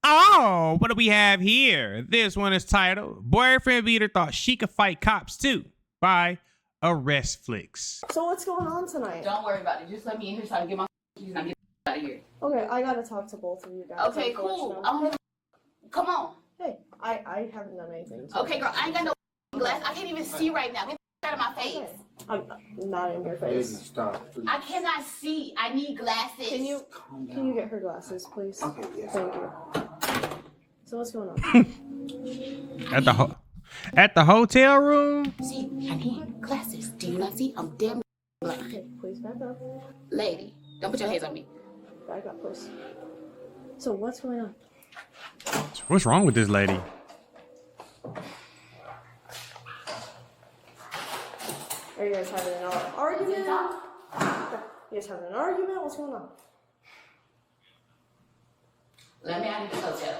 Oh, what do we have here? This one is titled Boyfriend Beater Thought She Could Fight Cops Too by Arrest Flicks. So what's going on tonight? Don't worry about it. Just let me in here so I can get my keys and I get out of here. Okay, I gotta talk to both of you guys. Okay, cool. Come on. Hey, I haven't done anything. Okay, girl, I ain't got no glass. I can't even see right now. Get out of my face. Okay. I'm not in your face. Baby, stop, please. I cannot see. I need glasses. Can you get her glasses, please? Okay, yes. Thank you. So what's going on? At the hotel room? See, I need glasses. Do you not see? I'm damn blind. Okay, please back up. Lady, don't put your hands on me. Back up, please. So what's going on? What's wrong with this lady? Are you guys having an argument? You guys having an argument? What's going on? Let me out of this hotel.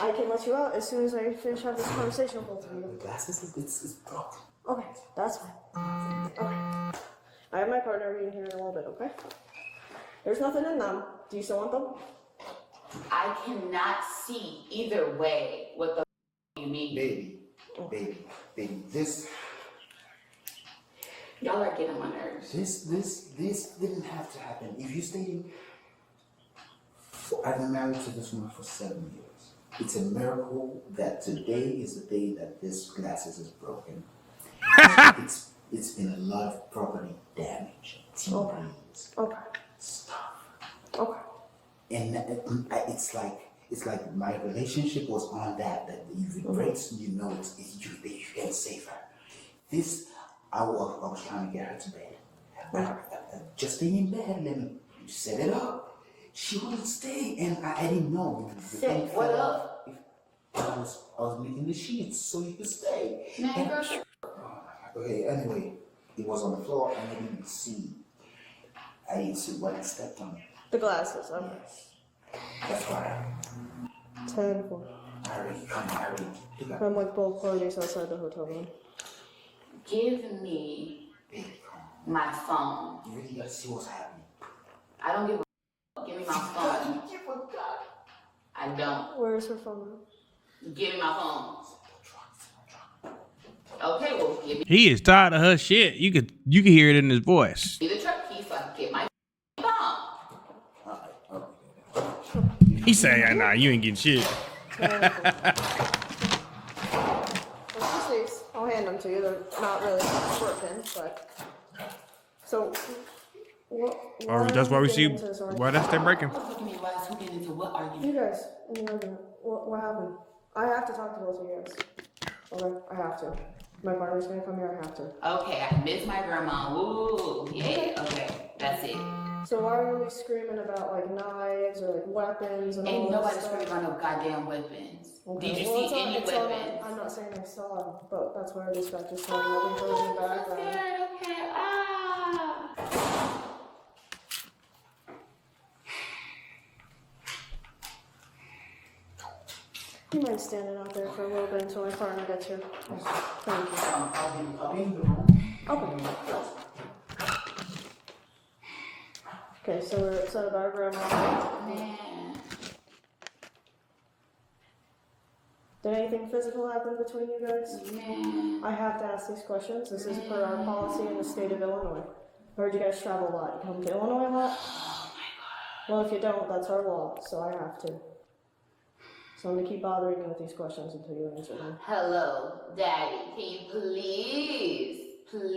I can let you out as soon as I finish having this conversation with both of you. The glasses, it's broken. Okay, that's fine. Okay. I have my partner in here in a little bit, okay? There's nothing in them. Do you still want them? I cannot see either way what the you mean. Baby, this. Y'all are getting on my nerves. This didn't have to happen. If you stayed, I've been married to this woman for 7 years. It's a miracle that today is the day that this glasses is broken. It's been a lot of property damage, TVs, stuff. Okay. And it's like my relationship was on that if it breaks, you know, you can save her. This, I was trying to get her to bed. Just stay in bed, let me set it up. She wouldn't stay, and I didn't know. Set what up? I was making the sheets so you could stay. Man, girl. Okay, anyway, it was on the floor, and I didn't see. I didn't see what I stepped on. The glasses, okay. That's why. 10-4. Hurry. I'm with both parties outside the hotel room. Give me my phone. You really gotta see what's happening. I don't give a fuck. Give me my phone. I don't. Where's her phone? Give me my phone. Okay, well, give me He is tired of her shit. You could hear it in his voice. the truck key so I can get my phone. He say, nah, you ain't getting shit. I'll hand them to you. They're not really broken, but... So... That's why we see why that's they're breaking. Who get into what argument? You guys, in the argument, what happened? I have to talk to both of you guys. Okay, I have to. My partner's gonna come here, I have to. Okay, I miss my grandma. Ooh, yeah, okay, that's it. So why are we screaming about like knives or like weapons and all Ain't that nobody stuff? screaming about no goddamn weapons. Okay. Did you Well, see any weapons? I'm not saying I saw them, but that's why our dispatcher's telling me. I've been heard in the background. Okay, You mind standing out there for a little bit until my partner gets here? Thank you. I'll be in the room. Okay. Okay, so we're upset about our grandma. Man. Did anything physical happen between you guys? Man. I have to ask these questions. This is per our policy in the state of Illinois. I heard you guys travel a lot. You come to Illinois a lot? Oh my god. Well, if you don't, that's our law, so I have to. So I'm gonna keep bothering you with these questions until you answer them. Hello, Daddy. Can you please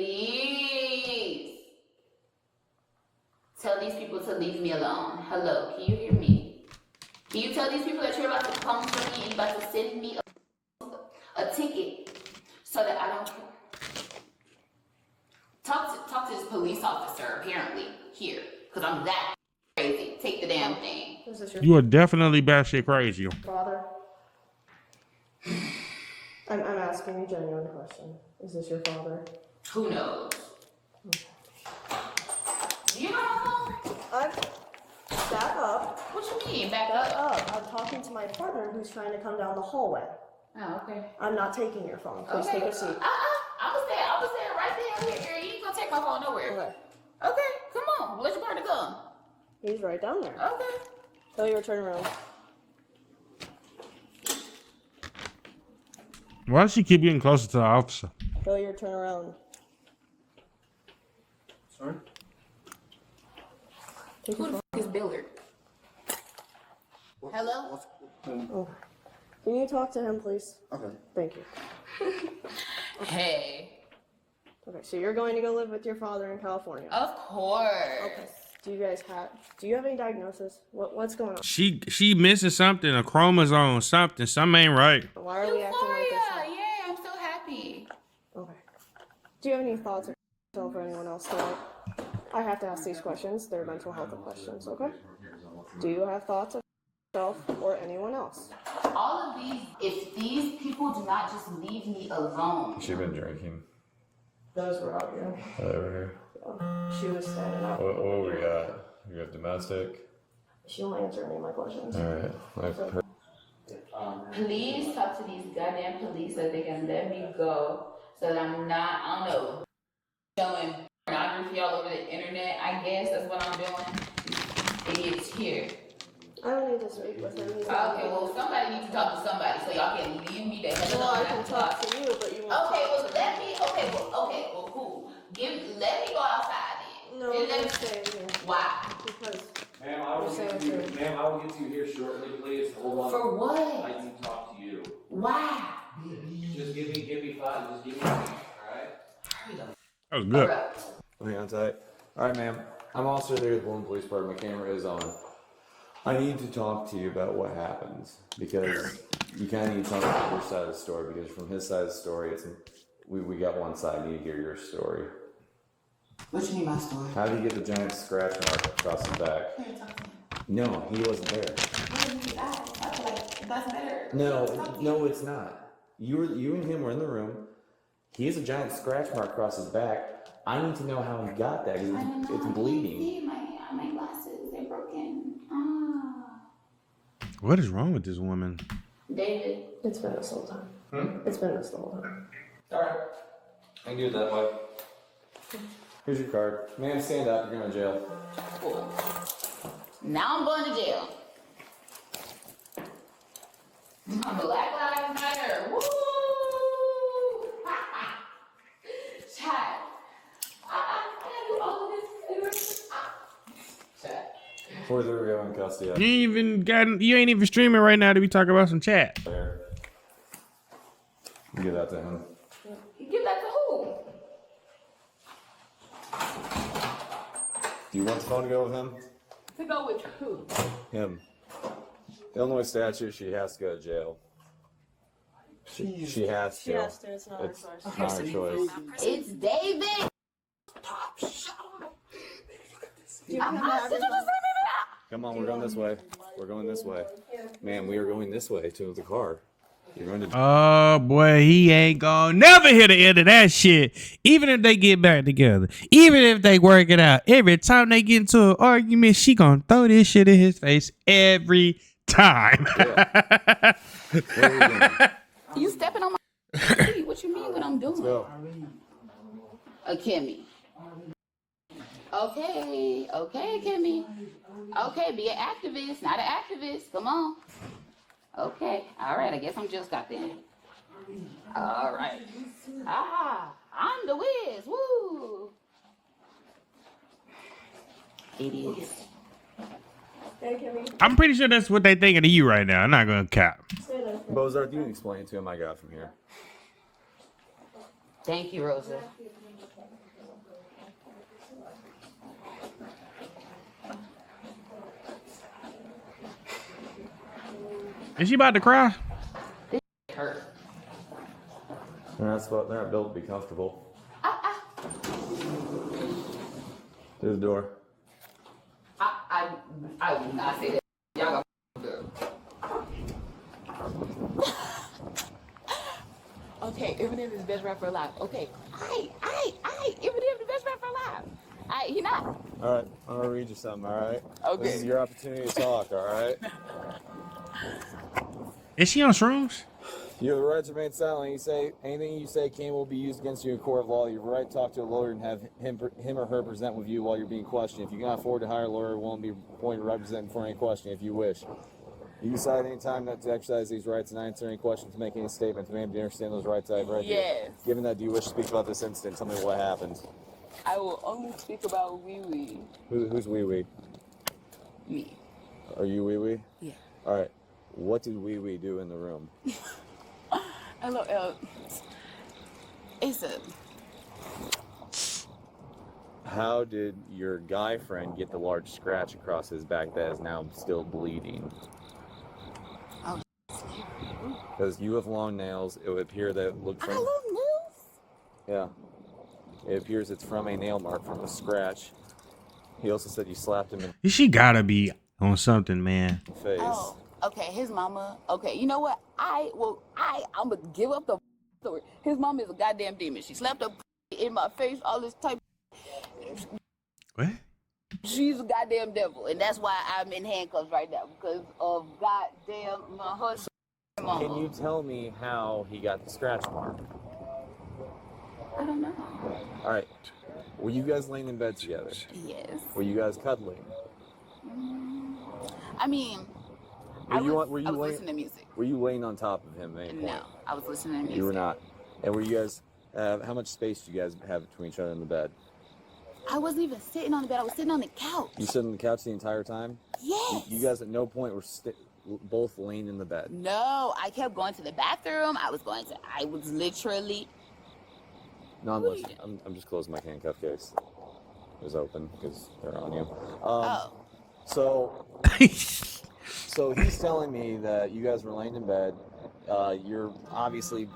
tell these people to leave me alone? Hello, can you hear me? Can you tell these people that you're about to come for me and you're about to send me a ticket so that I don't talk to this police officer apparently here because I'm that crazy. Take the damn thing. Is this your You are definitely batshit crazy. father? I'm asking a genuine question. Is this your father? Who knows? You know? Back up. What you mean? Back up? I'm talking to my partner who's trying to come down the hallway. Oh, okay. I'm not taking your phone. Please take a seat. I was there right there. You ain't gonna take my phone nowhere. Okay. Okay, come on. Let your partner come. He's right down there. Okay. Tell you to turn around. Why does she keep getting closer to the officer? Failure, turn around. Sorry? Take Who your the phone. f is Billard? Hello? Oh. Can you talk to him, please? Okay. Thank you. Hey. Okay, so you're going to go live with your father in California. Of course. Okay. Do you have any diagnosis? What's going on? She missing something, a chromosome, something ain't right. Why are we acting like this? Euphoria. Yeah, I'm so happy. Okay. Do you have any thoughts of yourself or anyone else tonight? I have to ask these questions. They're mental health questions, okay? Do you have thoughts of yourself or anyone else? All of these, if these people do not just leave me alone. She been drinking. Those were out here. Over here. She was standing up. What we got? We got domestic. She won't answer any of my questions. Alright. Please talk to these goddamn police so they can let me go so that I'm not, I don't know, showing pornography all over the internet. I guess that's what I'm doing. Idiots here. I don't need to speak with him. Okay, well, somebody needs to talk to somebody so y'all can leave me the hell Well, alone. I can talk to you, but you won't. Okay, well, cool. Let me go outside then. No, And I'm let me, staying here. why? Because Ma'am, I will get to you. Ma'am, I will get to you here shortly, please. Hold on. For what? I need to talk to you. Why? Just give me 5. Just give me 5. All right. That was good. Hang on tight. Alright, ma'am. I'm also there with Bourne Police Department. My camera is on. I need to talk to you about what happens because you kind of need something from your side of the story because from his side of the story, we got one side. I need to hear your story. What you mean my story? How did he get the giant scratch mark across his back? No, he wasn't there. I feel like that's better. No, it's not. You and him were in the room. He has a giant scratch mark across his back. I need to know how he got that because it's bleeding. See, my glasses, they're broken. What is wrong with this woman? David. it's been us the whole time. It's been us the whole time. Alright. I can do it that way. Here's your card. Ma'am, stand up. You're going to jail. Cool. Now I'm going to jail. Black Lives Matter. Woo! Chat. I gotta do all of this. Chat. 4-0 go in custody. You ain't even streaming right now to be talking about some chat. There. You give that to him. Give that to who? Do you want the phone to go with him? To go with who? Him. Illinois statute, she has to go to jail. She has to. She has to. It's not our It's choice. not her choice. It's David. Come on, we're going this way. We're going this way. Man, we are going this way to the car. You're going to. Oh boy, he ain't gonna never hear the end of that shit. Even if they get back together, even if they work it out, every time they get into an argument, she gonna throw this shit in his face every time. Where are we going? You stepping on my feet. What you mean what I'm doing? Go. A Kimmy. Okay, Kimmy. Okay, be an activist, not an activist. Come on. Okay, all right. I guess I'm just got then. All right. I'm the whiz. Woo. Idiots. Hey, Kimmy. I'm pretty sure that's what they thinking of you right now. I'm not gonna cap. Stay there. Bozarth, you can explain it to him. I got from here. Thank you, Rosa. Is she about to cry? Hurt. They're not built to be comfortable. Through the door. I will not say that. Y'all got okay, Eminem is the best rapper alive. Okay. Eminem the best rapper alive. He not. All right, I'm gonna read you something. All right. Okay. This is your opportunity to talk. All right. Is she on shrooms? You have the right to remain silent. You say anything you say can will be used against you in court of law. You have the right to talk to a lawyer and have him or her present with you while you're being questioned. If you cannot afford to hire a lawyer, one will be appointed to represent for any question if you wish. You decide any time not to exercise these rights and not answer any questions, make any statements. Ma'am, do you understand those rights I've read you? Yes. Given that, do you wish to speak about this incident? Tell me what happened. I will only speak about Wee Wee. Who's Wee Wee? Me. Are you Wee Wee? Yeah. All right. What did Wee Wee do in the room? LOL. It's a... How did your guy friend get the large scratch across his back that is now still bleeding? Oh, Because you have long nails, it would appear that it looked I from... got long nails? Yeah. It appears it's from a nail mark from a scratch. He also said you slapped him in She gotta be on something, man. the face. Oh, okay, his mama. Okay, you know what? I'm gonna give up the story. His mama is a goddamn demon. She slapped her in my face, all this type. What? She's a goddamn devil, and that's why I'm in handcuffs right now, because of goddamn her mama. Can you tell me how he got the scratch mark? I don't know. All right. Were you guys laying in bed together? Yes. Were you guys cuddling? I mean, Were I you was laying, listening to music. Were you laying on top of him at any point? No, I was listening to music. You were not. And were you guys? How much space do you guys have between each other in the bed? I wasn't even sitting on the bed. I was sitting on the couch. You stood on the couch the entire time? Yes. You guys at no point were both laying in the bed? No, I kept going to the bathroom. I was literally. No, I'm What are you listening. I'm just closing my handcuff case. It was open because they're on you. Oh. So he's telling me that you guys were laying in bed. You're obviously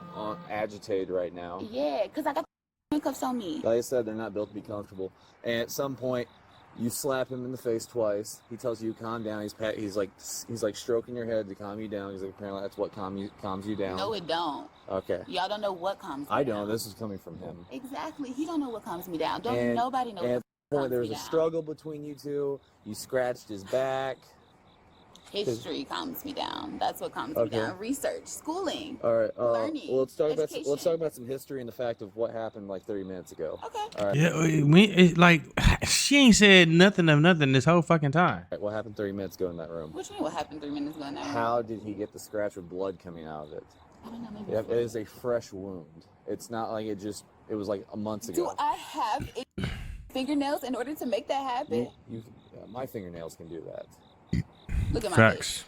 agitated right now. Yeah, because I got handcuffs on me. Like I said, they're not built to be comfortable. And at some point, you slap him in the face twice. He tells you calm down. He's like stroking your head to calm you down. He's like, apparently that's what calms you down. No, it don't. Okay. Y'all don't know what calms me I down. don't. This is coming from him. Exactly. He don't know what calms me down. Don't And- nobody know and what at the point calms there was me a down. struggle between you two. You scratched his back. History calms me down. That's what calms me Okay. down. Research, schooling. All right. Learning, Well, let's talk education. about some history and the fact of what happened like 30 minutes ago. Okay. All right. Yeah, she ain't said nothing of nothing this whole fucking time. All right, what happened 30 minutes ago in that room? What you mean? What happened 3 minutes ago now? How did he get the scratch with blood coming out of it? I don't know. Maybe Yeah, it is a fresh wound. It's not like it was like a month Do ago. I have fingernails in order to make that happen? My fingernails can do that. Look at my Facts.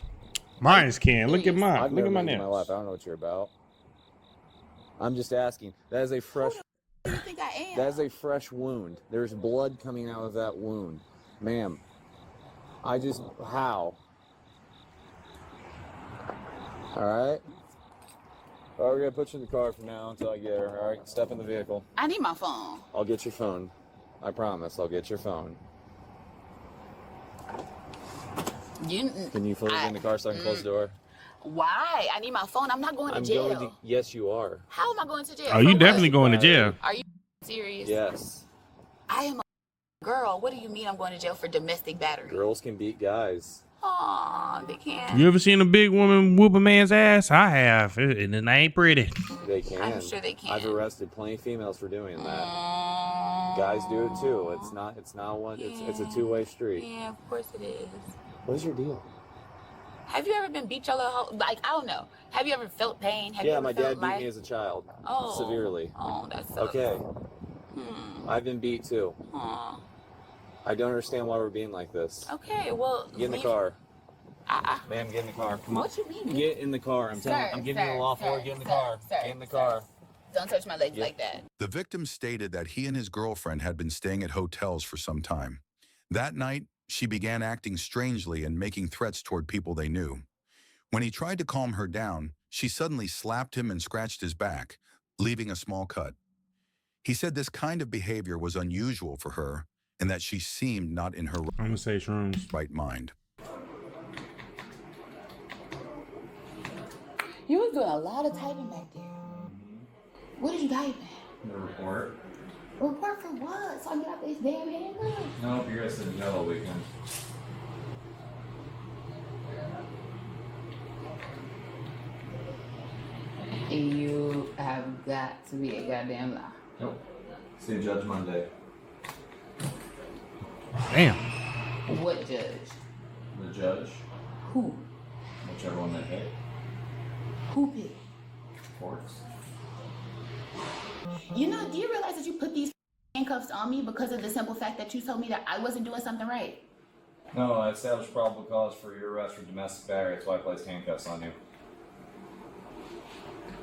Mine's can. Look at mine. I've Look never at my made it in my life. nails. I don't know what you're about. I'm just asking. That is a fresh. Who do you think I am? That is a fresh wound. There's blood coming out of that wound, ma'am. How? All right. All right, we're gonna put you in the car from now until I get her. All right, step in the vehicle. I need my phone. I'll get your phone. I promise. I'll get your phone. Can you fully get in the car so I can close the door? Why? I need my phone. I'm not going to jail. Yes, you are. How am I going to jail? Oh, you For definitely what? going to jail. Are you serious? Yes. I am a girl. What do you mean I'm going to jail for domestic battery? Girls can beat guys. Aw, they can't. You ever seen a big woman whoop a man's ass? I have, and it ain't pretty. They can. I'm sure they can. I've arrested plenty of females for doing that. Guys do it too. It's not one. It's a two-way street. Yeah, of course it is. What is your deal? Have you ever been beat your little whole, like, I don't know. Have you ever felt pain? Have you Yeah, ever my felt dad beat me as a child. Severely. Oh, that's so. Okay. I've been beat too. Aw. I don't understand why we're being like this. Okay, well. Get in the car. Ma'am, get in the car. Come on. What you mean? Get in the car. I'm telling you. I'm giving you the lawful order. Get in the car. Get in the car. Don't touch my legs like that. The victim stated that he and his girlfriend had been staying at hotels for some time. That night, she began acting strangely and making threats toward people they knew. When he tried to calm her down, she suddenly slapped him and scratched his back, leaving a small cut. He said this kind of behavior was unusual for her and that she seemed not in her I'm gonna say shrooms. right mind. You was doing a lot of typing back there. What did you type? The report. Report for what? So I get out this damn handgun? No, you guys said no weekend. You have got to be a goddamn lie. Nope. See a judge Monday. Damn. What judge? The judge. Who? The Whichever one they hit. Who picked? Of course. You know, do you realize that you put these handcuffs on me because of the simple fact that you told me that I wasn't doing something right? No, I established probable cause for your arrest for domestic battery. That's why I placed handcuffs on you.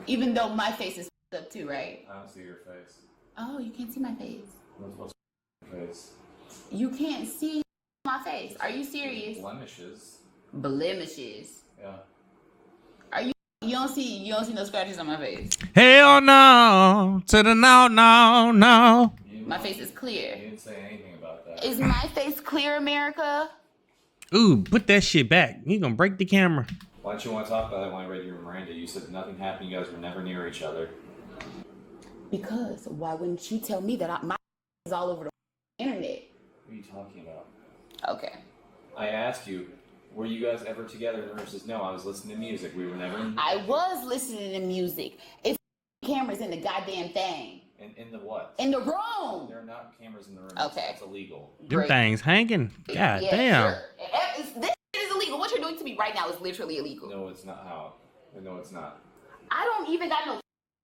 Even though my face is up too, right? I don't see your face. Oh, you can't see my face. What's your face? You can't see my face. Are you serious? Blemishes. Blemishes. Yeah. Are you? You don't see no scratches on my face. Hell no. To the no, no, no. My face is clear. You didn't say anything about that. Is my face clear, America? Ooh, put that shit back. You gonna break the camera. Why don't you want to talk about it when I read your Miranda? You said nothing happened. You guys were never near each other. Because why wouldn't you tell me that my is all over the internet? What are you talking about? Okay. I asked you, were you guys ever together? And the says, no, I was listening to music. We were never in... I was listening to music. It's cameras in the goddamn thing. In the what? In the room. There are not cameras in the room. Okay. That's illegal. Them things hanging. God damn. Sure. This is illegal. What you're doing to me right now is literally illegal. No, it's not how. No, it's not. I don't even got no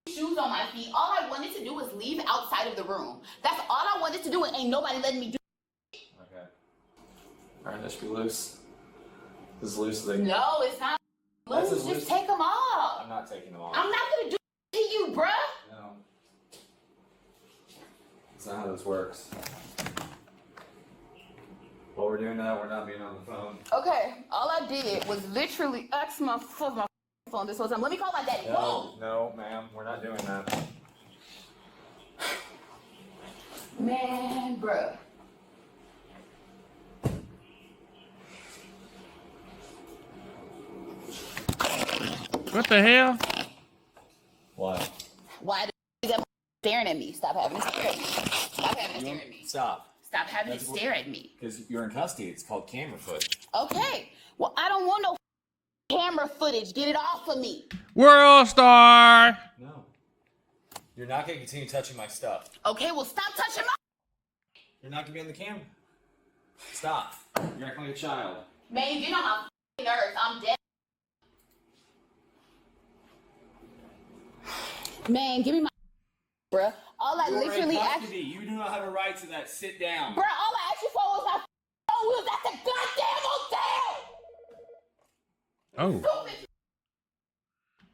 shoes on my feet. All I wanted to do was leave outside of the room. That's all I wanted to do, and ain't nobody letting me do. Okay. All right, that should be loose. This is loose. Thing. No, it's not That's loose. as Just loose. take them off. I'm not taking them off. I'm not gonna do it to you, bruh. No. That's not how this works. While we're doing that, we're not being on the phone. Okay, all I did was literally ask my phone this whole time. Let me call my daddy. Whoa. No, ma'am, we're not doing that. Man, bruh. What the hell? Why? Why is that staring at me? Stop having to stare at me. Stop having to stare at me. Stop. Stop having to stare at me. Because you're in custody. It's called camera footage. Okay. Well, I don't want no camera footage. Get it off of me. World star. No. You're not going to continue touching my stuff. Okay, well, stop touching my... You're not going to be on the camera. Stop. You're acting like a child. Man, you know my nerves. I'm dead. Man, give me my... Bruh. All I literally asked... You do not have a right to that. Sit down. Bruh, all I asked you for was my phone. We was at the goddamn hotel. Oh.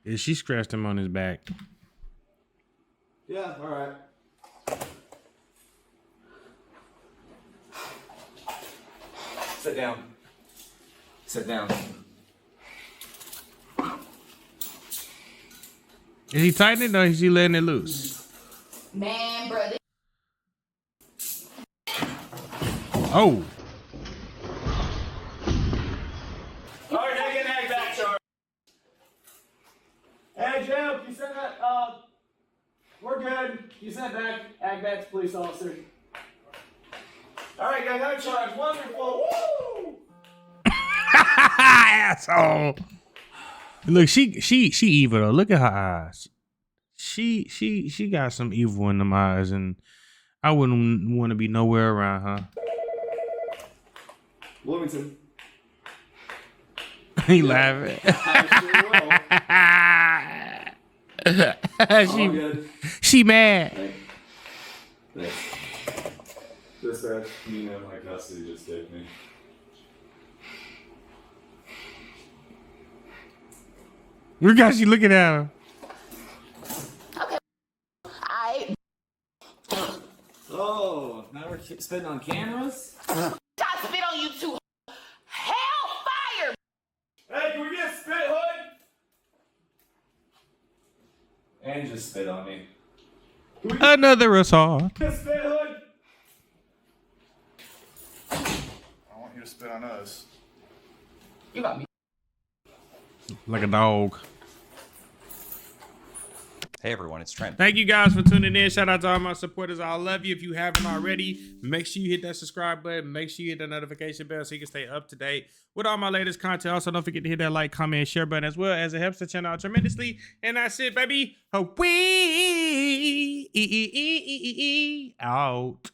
Yeah, she scratched him on his back. Yeah, all right. Sit down. Sit down. Is he tightening it or is he letting it loose? Man, bruh. Oh. All right, now get ag back, Charlie. Hey, Joe, can you send that? We're good. You sent back ag back to police officer. All right, got no charge. Wonderful. Woo! Asshole. Look, she evil though. Look at her eyes. She got some evil in them eyes, and I wouldn't want to be nowhere around her. Bloomington. He laughing. She mad. This you know, my custody just gave me. Look how she looking at him. Okay. Oh, now we're spitting on cameras? I spit on you too. Hellfire! Hey, can we get spit, Hood? And just spit on me. Another assault. Get spit, Hood? I want you to spit on us. You got me. Like a dog. Hey everyone, it's Trent. Thank you guys for tuning in. Shout out to all my supporters. I love you. If you haven't already, make sure you hit that subscribe button. Make sure you hit the notification bell so you can stay up to date with all my latest content. Also, don't forget to hit that like, comment, and share button as well, as it helps the channel out tremendously. And that's it, baby. Out.